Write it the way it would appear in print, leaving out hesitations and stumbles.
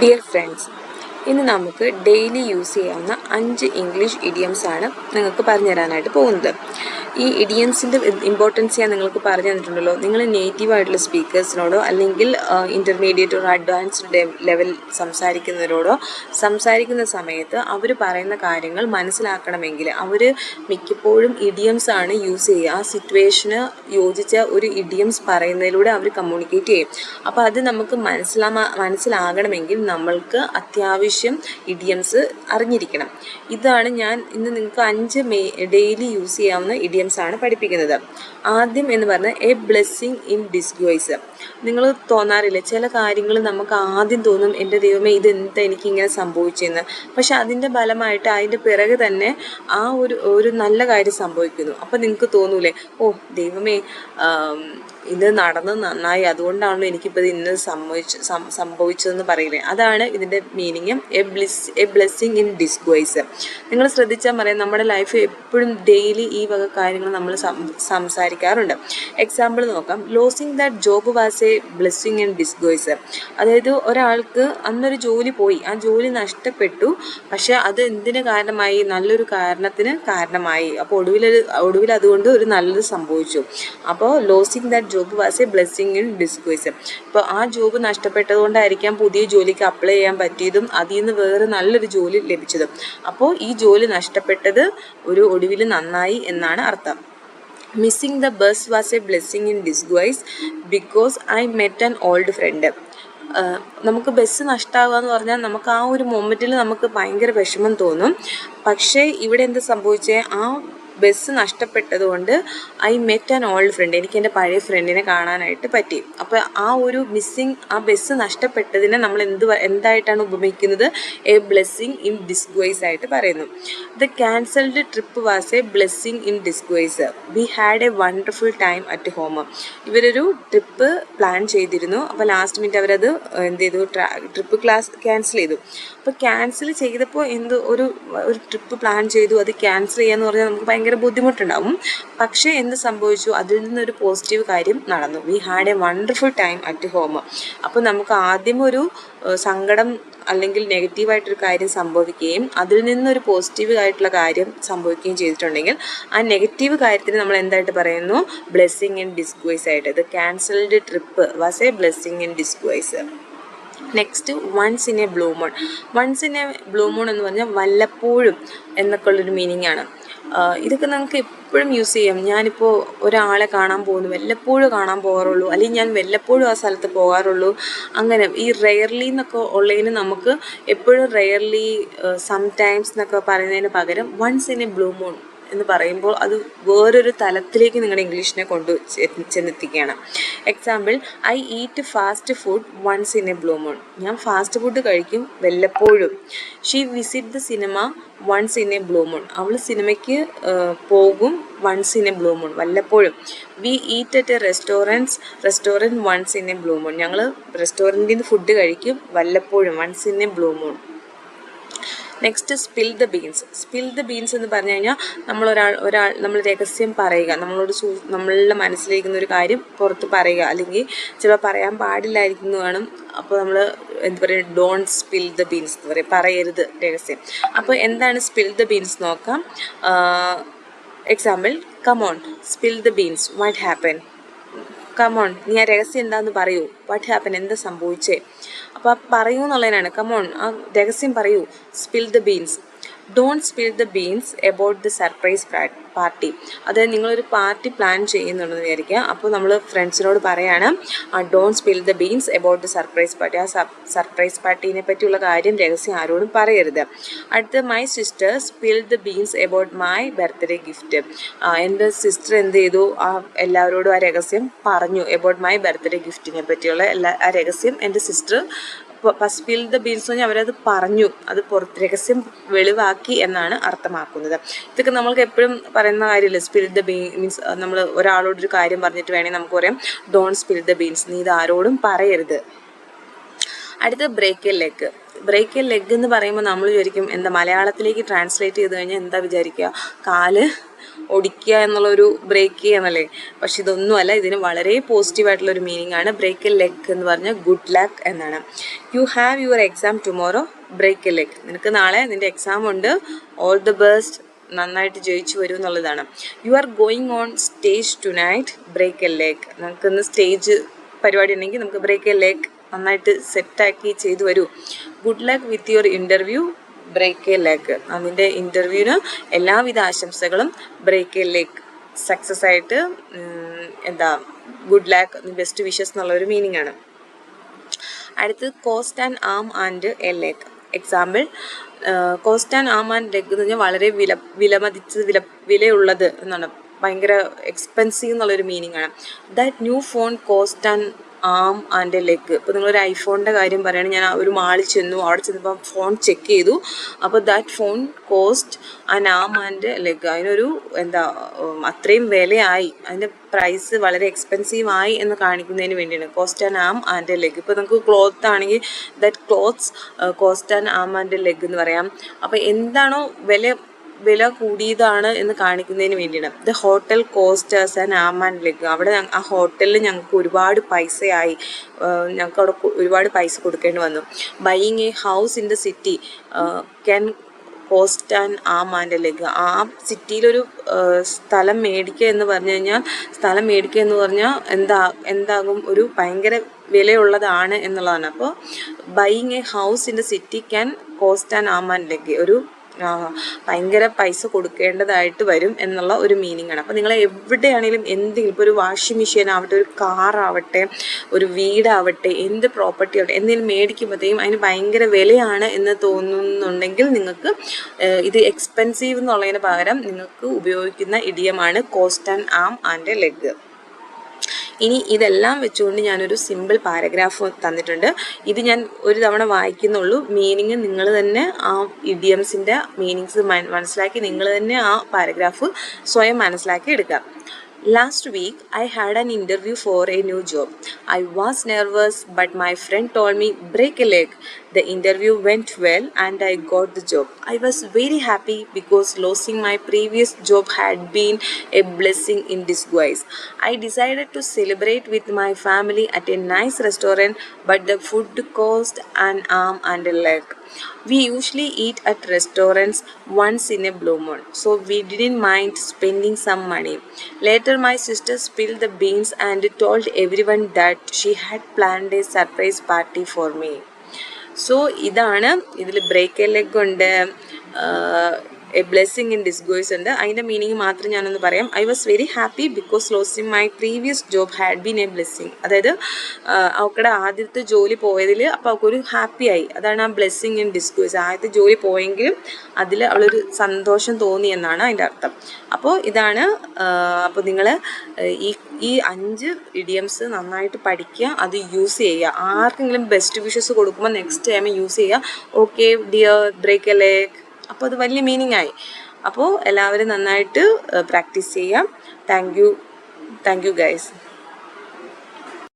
Dear friends, ഇന്ന് നമുക്ക് daily use ചെയ്യാവുന്ന 5 ഇംഗ്ലീഷ് ഇഡിയംസ് ആണ് നിങ്ങൾക്ക് പറഞ്ഞു തരാനായിട്ട് പോകുന്നത്. ഈ ഇഡിയംസിൻ്റെ ഇമ്പോർട്ടൻസ് ഞാൻ നിങ്ങൾക്ക് പറഞ്ഞു തന്നിട്ടുണ്ടല്ലോ. നിങ്ങൾ നേറ്റീവായിട്ടുള്ള സ്പീക്കേഴ്സിനോടോ അല്ലെങ്കിൽ ഇൻ്റർമീഡിയറ്റ് ഓർ അഡ്വാൻസ്ഡ് ലെവൽ സംസാരിക്കുന്നവരോടോ സംസാരിക്കുന്ന സമയത്ത് അവർ പറയുന്ന കാര്യങ്ങൾ മനസ്സിലാക്കണമെങ്കിൽ അവർ മിക്കപ്പോഴും ഇഡിയംസ് ആണ് യൂസ് ചെയ്യുക. ആ സിറ്റുവേഷന് യോജിച്ച ഒരു ഇഡിയംസ് പറയുന്നതിലൂടെ അവർ കമ്മ്യൂണിക്കേറ്റ് ചെയ്യും. അപ്പോൾ അത് നമുക്ക് മനസ്സിലാകണമെങ്കിൽ നമ്മൾക്ക് അത്യാവശ്യം ഇഡിയംസ് അറിഞ്ഞിരിക്കണം. ഇതാണ് ഞാൻ ഇന്ന് നിങ്ങൾക്ക് 5 ഡെയിലി യൂസ് ചെയ്യാവുന്ന ഇഡിയംസ് ആണ് പഠിപ്പിക്കുന്നത്. ആദ്യം എന്ന് പറഞ്ഞാൽ എ ബ്ലെസ്സിങ് ഇൻ ഡിസ്ഗ്വൈസ്. നിങ്ങൾ തോന്നാറില്ല, ചില കാര്യങ്ങൾ നമുക്ക് ആദ്യം തോന്നും എൻ്റെ ദൈവമേ ഇതെന്താ എനിക്കിങ്ങനെ സംഭവിച്ചെന്ന്. പക്ഷെ അതിൻ്റെ ഫലമായിട്ട് അതിൻ്റെ പിറകെ തന്നെ ആ ഒരു നല്ല കാര്യം സംഭവിക്കുന്നു. അപ്പം നിങ്ങൾക്ക് തോന്നൂലേ, ഓ ദൈവമേ ഇത് നടന്നത് നന്നായി, അതുകൊണ്ടാണല്ലോ എനിക്കിപ്പോൾ ഇന്ന് സംഭവിച്ചതെന്ന് പറയില്ലേ. അതാണ് ഇതിൻ്റെ മീനിങ്, എ ബ്ലെസ്സിങ് ഇൻ ഡിസ്ഗ്വൈസ്. നിങ്ങൾ ശ്രദ്ധിച്ചാൽ പറയാം, നമ്മുടെ ലൈഫ് എപ്പോഴും ഡെയിലി ഈ വക കാര്യങ്ങൾ നമ്മൾ സംസാരിക്കാറുണ്ട്. എക്സാമ്പിൾ നോക്കാം. Losing that job was a blessing in disguise. അതായത് ഒരാൾക്ക് അന്നൊരു ജോലി പോയി, ആ ജോലി നഷ്ടപ്പെട്ടു, പക്ഷെ അത് എന്തിന് കാരണമായി? നല്ലൊരു കാരണത്തിന് കാരണമായി. അപ്പോൾ ഒടുവിൽ അതുകൊണ്ട് ഒരു നല്ലത് സംഭവിച്ചു. അപ്പോൾ losing that job was a blessing in disguise. ഇപ്പോൾ ആ ജോബ് നഷ്ടപ്പെട്ടത് കൊണ്ടായിരിക്കാം പുതിയ ജോലിക്ക് അപ്ലൈ ചെയ്യാൻ പറ്റിയതും അതിൽ നിന്ന് വേറെ നല്ലൊരു ജോലി ലഭിച്ചതും. അപ്പോൾ ഈ ജോലി നഷ്ടപ്പെട്ടത് ഒരു ഒടുവിൽ നന്നായി എന്നാണ് അർത്ഥം. Missing the bus was a blessing in disguise because I met an old friend. നമുക്ക് ബസ് നഷ്ടമാകുക എന്ന് പറഞ്ഞാൽ നമുക്ക് ആ ഒരു മൊമെൻറ്റിൽ നമുക്ക് ഭയങ്കര വിഷമം തോന്നും. പക്ഷേ ഇവിടെ എന്താ സംഭവിച്ചേ? ആ ബസ് നഷ്ടപ്പെട്ടത് കൊണ്ട് I met an old front, എനിക്ക് എൻ്റെ പഴയ ഫ്രണ്ടിനെ കാണാനായിട്ട് പറ്റി. അപ്പോൾ ആ ഒരു മിസ്സിങ്, ആ ബസ് നഷ്ടപ്പെട്ടതിനെ നമ്മൾ എന്തായിട്ടാണ് ഉപമിക്കുന്നത്? എ ബ്ലെസ്സിങ് ഇൻ ഡിസ്ഗ്വൈസ് ആയിട്ട് പറയുന്നു. The cancelled trip was a blessing in disguise. We had a wonderful time at home. ഇവരൊരു ട്രിപ്പ് പ്ലാൻ ചെയ്തിരുന്നു. അപ്പോൾ ലാസ്റ്റ് മിനിറ്റ് അവരത് എന്ത് ചെയ്തു? ട്രിപ്പ് ക്യാൻസൽ ചെയ്തു. അപ്പോൾ ക്യാൻസൽ ചെയ്തപ്പോൾ ഒരു ട്രിപ്പ് പ്ലാൻ ചെയ്തു, അത് ക്യാൻസൽ ചെയ്യാന്ന് പറഞ്ഞാൽ നമുക്ക് ഭയങ്കര ബുദ്ധിമുട്ടുണ്ടാവും. പക്ഷേ എന്ത് സംഭവിച്ചു? അതിൽ നിന്നൊരു പോസിറ്റീവ് കാര്യം നടന്നു. V had a wonderful time at home. അപ്പോൾ നമുക്ക് ആദ്യം ഒരു സങ്കടം അല്ലെങ്കിൽ നെഗറ്റീവായിട്ടൊരു കാര്യം സംഭവിക്കുകയും അതിൽ നിന്നൊരു പോസിറ്റീവ് ആയിട്ടുള്ള കാര്യം സംഭവിക്കുകയും ചെയ്തിട്ടുണ്ടെങ്കിൽ ആ നെഗറ്റീവ് കാര്യത്തിന് നമ്മൾ എന്തായിട്ട് പറയുന്നു? ബ്ലെസ്സിങ് ഇൻ ഡിസ്ഗ്വൈസ് ആയിട്ട്. The cancelled trip was a blessing in disguise. Next, once in a blue moon. Once in a blue moon എന്ന് പറഞ്ഞാൽ വല്ലപ്പോഴും എന്നൊക്കെ ഉള്ളൊരു മീനിങ് ആണ്. ഇതൊക്കെ നമുക്ക് എപ്പോഴും യൂസ് ചെയ്യാം. ഞാനിപ്പോൾ ഒരാളെ കാണാൻ പോകുന്നു, വല്ലപ്പോഴും കാണാൻ പോകാറുള്ളൂ, അല്ലെങ്കിൽ ഞാൻ വല്ലപ്പോഴും ആ സ്ഥലത്ത് പോകാറുള്ളൂ. അങ്ങനെ ഈ റെയർലി എന്നൊക്കെ ഉള്ളതിന് നമുക്ക് എപ്പോഴും റെയർലി, സംടൈംസ് എന്നൊക്കെ പറയുന്നതിന് പകരം once in a blue moon എന്ന് പറയുമ്പോൾ അത് വേറൊരു തലത്തിലേക്ക് നിങ്ങളുടെ ഇംഗ്ലീഷിനെ ചെന്നെത്തിക്കുകയാണ്. Example, I eat fast food once in a blue moon. ഞാൻ ഫാസ്റ്റ് ഫുഡ് കഴിക്കും വല്ലപ്പോഴും. She visit the cinema once in a blue moon. അവൾ സിനിമയ്ക്ക് പോകും once in a blue moon, വല്ലപ്പോഴും. We eat at a restaurant once in a blue moon. ഞങ്ങൾ റെസ്റ്റോറൻറ്റിൽ നിന്ന് ഫുഡ് കഴിക്കും വല്ലപ്പോഴും, once in a blue moon. Next, spill the beans. Spill the beans എന്ന് പറഞ്ഞു കഴിഞ്ഞാൽ നമ്മൾ രഹസ്യം പറയുക, നമ്മളുടെ മനസ്സിലിരിക്കുന്ന ഒരു കാര്യം പുറത്ത് പറയുക, അല്ലെങ്കിൽ ചിലപ്പോൾ പറയാൻ പാടില്ലായിരിക്കുന്നു കാണും. അപ്പോൾ നമ്മൾ എന്താ പറയുക, ഡോണ്ട് സ്പിൽ ദ ബീൻസ് എന്ന് പറയും, പറയരുത് രഹസ്യം. അപ്പോൾ എന്താണ് സ്പിൽ ദ ബീൻസ് നോക്കാം. Example, come on spill the beans, what happen. Come on, നീ ആ രഹസ്യം എന്താണെന്ന് പറയൂ. വാട്ട് ഹാപ്പൻ, എന്താ സംഭവിച്ചേ. അപ്പോൾ പറയൂ എന്നുള്ളതിനാണ്. കമോൺ, ആ രഹസ്യം പറയൂ. Spill the beans. Don't spill the beans about the surprise party. അതായത് നിങ്ങളൊരു പാർട്ടി പ്ലാൻ ചെയ്യുന്നുണ്ടെന്ന് വിചാരിക്കുക. അപ്പോൾ നമ്മൾ ഫ്രണ്ട്സിനോട് പറയാണ്, don't spill the beans about the surprise party. ആ സർപ്രൈസ് പാർട്ടീനെ പറ്റിയുള്ള കാര്യം രഹസ്യം ആരോടും പറയരുത്. അടുത്ത, my sister spill the beans about my birthday gift. എൻ്റെ സിസ്റ്റർ എന്ത് ചെയ്തു? എല്ലാവരോടും ആ രഹസ്യം പറഞ്ഞു. എബൌട്ട് മൈ ബർത്ത്ഡേ ഗിഫ്റ്റിനെ പറ്റിയുള്ള ആ രഹസ്യം എൻ്റെ സിസ്റ്റർ സ്പിൽ ദ ബീൻസ് പറഞ്ഞാൽ അവരത് പറഞ്ഞു, അത് രഹസ്യം വെളിവാക്കി എന്നാണ് അർത്ഥമാക്കുന്നത്. ഇതൊക്കെ നമ്മൾക്ക് എപ്പോഴും പറയുന്ന കാര്യമില്ല. സ്പിൽ ദ മീൻസ് നമ്മൾ ഒരാളോടൊരു കാര്യം പറഞ്ഞിട്ട് വേണമെങ്കിൽ നമുക്ക് പറയാം ഡോണ്ട് സ്പിൽ ദ ബീൻസ്, നീ ഇത് ആരോടും പറയരുത്. അടുത്ത, break a leg. Break a leg എന്ന് പറയുമ്പോൾ നമ്മൾ വിചാരിക്കും, എന്താ മലയാളത്തിലേക്ക് ട്രാൻസ്ലേറ്റ് ചെയ്ത് കഴിഞ്ഞാൽ എന്താ വിചാരിക്കുക? കാല് ഒടിക്കുക എന്നുള്ളൊരു ബ്രേക്ക് ചെയ്യാന്നല്ലേ, പക്ഷെ ഇതൊന്നുമല്ല. ഇതിന് വളരെ പോസിറ്റീവായിട്ടുള്ളൊരു മീനിങ് ആണ്. ബ്രേക്ക് എ ലെഗ് എന്ന് പറഞ്ഞാൽ ഗുഡ് ലക്ക് എന്നാണ്. You have your exam tomorrow, break a leg. നിനക്ക് നാളെ നിൻ്റെ എക്സാം ഉണ്ട്, ഓൾ ദി ബെസ്റ്റ്, നന്നായിട്ട് ജയിച്ചു വരും എന്നുള്ളതാണ്. You are going on stage tonight, break a leg. നമുക്കിന്ന് സ്റ്റേജ് പരിപാടി ഉണ്ടെങ്കിൽ നമുക്ക് ബ്രേക്ക് എ ലെഗ്, നന്നായിട്ട് സെറ്റാക്കി ചെയ്തു വരൂ. Good luck with your interview, break a leg. അതിൻ്റെ ഇൻ്റർവ്യൂവിന് എല്ലാവിധ ആശംസകളും, ബ്രേക്ക് എ ലെഗ്. സക്സസ് ആയിട്ട് ഗുഡ് ലക്ക്, ബെസ്റ്റ് വിഷസ് എന്നുള്ളൊരു മീനിങ് ആണ്. അടുത്ത് cost and arm and a leg. Example, cost and arm and leg എന്ന് പറഞ്ഞാൽ വളരെ വിലയുള്ളത് എന്നാണ്, ഭയങ്കര എക്സ്പെൻസീവ് എന്നുള്ളൊരു മീനിങ് ആണ്. That new phone cost and arm and a leg. ഇപ്പോൾ നിങ്ങളൊരു ഐഫോണിൻ്റെ കാര്യം പറയുകയാണെങ്കിൽ, ഞാൻ ഒരു മാളിൽ ചെന്നു, അവിടെ ചെന്നപ്പോൾ ഫോൺ ചെക്ക് ചെയ്തു, അപ്പോൾ that phone cost and arm and leg. അതിനൊരു അത്രയും വിലയായി, അതിൻ്റെ പ്രൈസ് വളരെ എക്സ്പെൻസീവ് ആയി എന്ന് കാണിക്കുന്നതിന് വേണ്ടിയാണ് cost and arm and a leg. ഇപ്പോൾ നമുക്ക് ക്ലോത്ത് ആണെങ്കിൽ that clothes cost and arm and a leg എന്ന് പറയാം. അപ്പോൾ എന്താണോ വില കൂടിയതാണ് എന്ന് കാണിക്കുന്നതിന് വേണ്ടിയാണ്. The hotel costs and arm and leg. അവിടെ ആ ഹോട്ടലിൽ ഞങ്ങൾക്ക് ഒരുപാട് പൈസയായി, ഞങ്ങൾക്ക് അവിടെ ഒരുപാട് പൈസ കൊടുക്കേണ്ടി വന്നു. Buying a house in the city can cost and arm and a leg. ആ സിറ്റിയിലൊരു സ്ഥലം മേടിക്കുക എന്ന് പറഞ്ഞാൽ എന്താകും, ഒരു ഭയങ്കര വിലയുള്ളതാണ് എന്നുള്ളതാണ്. അപ്പോൾ buying a house in the city can cost and arm and leg, ഒരു ഭയങ്കര പൈസ കൊടുക്കേണ്ടതായിട്ട് വരും എന്നുള്ള ഒരു മീനിങ് ആണ്. അപ്പോൾ നിങ്ങൾ എവിടെയാണെങ്കിലും എന്തെങ്കിലും, ഇപ്പോൾ ഒരു വാഷിംഗ് മെഷീൻ ആവട്ടെ, ഒരു കാറാവട്ടെ, ഒരു വീടാവട്ടെ, എന്ത് പ്രോപ്പർട്ടി ആവട്ടെ, എന്തെങ്കിലും മേടിക്കുമ്പോഴത്തേക്കും അതിന് ഭയങ്കര വിലയാണ് എന്ന് തോന്നുന്നുണ്ടെങ്കിൽ നിങ്ങൾക്ക് ഇത് എക്സ്പെൻസീവ് എന്നുള്ളതിന് പകരം നിങ്ങൾക്ക് ഉപയോഗിക്കുന്ന ഇഡിയമാണ് cost and arm and leg. ഇനി ഇതെല്ലാം വെച്ചുകൊണ്ട് ഞാനൊരു സിമ്പിൾ പാരഗ്രാഫ് തന്നിട്ടുണ്ട്. ഇത് ഞാൻ ഒരു തവണ വായിക്കുന്നുള്ളൂ. മീനിങ് നിങ്ങൾ തന്നെ ആ ഇഡിയംസിൻ്റെ മീനിങ്സ് മനസ്സിലാക്കി നിങ്ങൾ തന്നെ ആ പാരഗ്രാഫ് സ്വയം മനസ്സിലാക്കി എടുക്കുക. Last week, I had an interview for a new job. I was nervous, but my friend told me, break a leg. The interview went well and I got the job. I was very happy because losing my previous job had been a blessing in disguise. I decided to celebrate with my family at a nice restaurant, but the food cost an arm and a leg. We usually eat at restaurants once in a blue moon, so we didn't mind spending some money. Later, my sister spilled the beans and told everyone that she had planned a surprise party for me. So, ഇതാണ് ഇതിൽ break a leg ഉണ്ട്, A blessing in ഡിസ്ഗോയ്സ് ഉണ്ട്. അതിൻ്റെ meaning മാത്രം ഞാനൊന്ന് പറയാം. I was very happy because losing my previous job had been A blessing. അതായത് അവക്കടെ ആദ്യത്തെ ജോലി പോയതിൽ അപ്പോൾ അവൾക്കൊരു ഹാപ്പിയായി, അതാണ് ആ ബ്ലെസ്സിങ് ഇൻ ഡിസ്ഗോയ്സ്. ആദ്യത്തെ ജോലി പോയെങ്കിലും അതിൽ അവളൊരു സന്തോഷം തോന്നി എന്നാണ് അതിൻ്റെ അർത്ഥം. അപ്പോൾ ഇതാണ്. അപ്പോൾ നിങ്ങൾ ഈ 5 ഇഡിയംസ് നന്നായിട്ട് പഠിക്കുക, അത് യൂസ് ചെയ്യുക. ആർക്കെങ്കിലും ബെസ്റ്റ് വിഷസ് കൊടുക്കുമ്പോൾ നെക്സ്റ്റ് ടൈം യൂസ് ചെയ്യുക. Okay dear, break a leg. അപ്പോൾ അത് വലിയ മീനിങ് ആയി. അപ്പോൾ എല്ലാവരും നന്നായിട്ട് പ്രാക്ടീസ് ചെയ്യാം. Thank you guys.